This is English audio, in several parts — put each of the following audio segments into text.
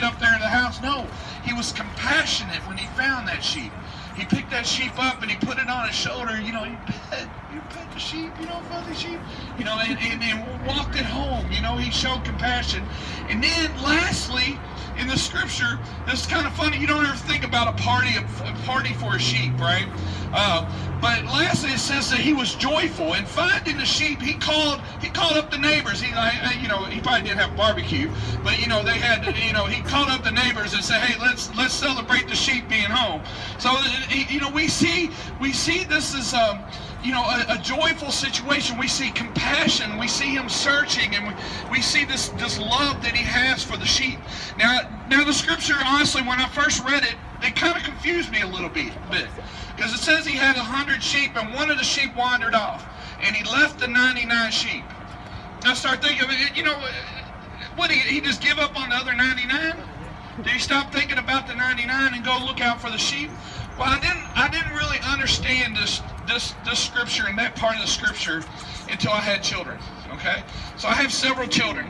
stuff there in the house. No, he was compassionate when he found that sheep. He picked that sheep up and he put it on his shoulder. You pet the sheep, fuzzy sheep, and walked it home. He showed compassion. And then lastly, in the scripture, this is kind of funny. You don't ever think about a party for a sheep, right? But lastly, it says that he was joyful in finding the sheep. He called up the neighbors. He probably didn't have barbecue, but they had. He called up the neighbors and said, "Hey, let's celebrate the sheep being home." So we see this is a joyful situation. We see compassion. We see him searching, and we see this love that he has for the sheep. Now the scripture, honestly, when I first read it, it kind of confused me a little bit, because it says he had 100 sheep, and one of the sheep wandered off, and he left the 99 sheep. I start thinking, what, he just give up on the other 99? Did he stop thinking about the 99 and go look out for the sheep? Well, I didn't really understand this scripture and that part of the scripture until I had children. Okay, so I have several children,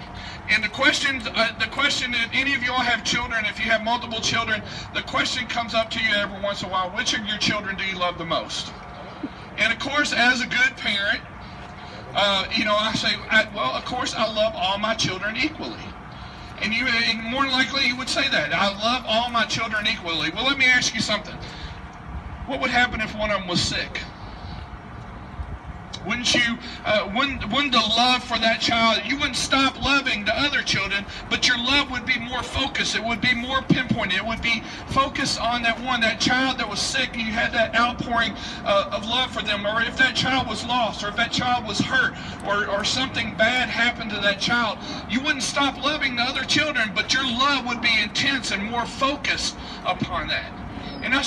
and the question, if any of you all have children, if you have multiple children, the question comes up to you every once in a while: which of your children do you love the most? And of course, as a good parent, I say, well, of course, I love all my children equally. And more than likely, you would say that. I love all my children equally. Well, let me ask you something. What would happen if one of them was sick? Wouldn't the love for that child, you wouldn't stop loving the other children, but your love would be more focused. It would be more pinpointed. It would be focused on that child that was sick, and you had that outpouring of love for them. Or if that child was lost, or if that child was hurt, or something bad happened to that child, you wouldn't stop loving the other children, but your love would be intense and more focused upon that. And I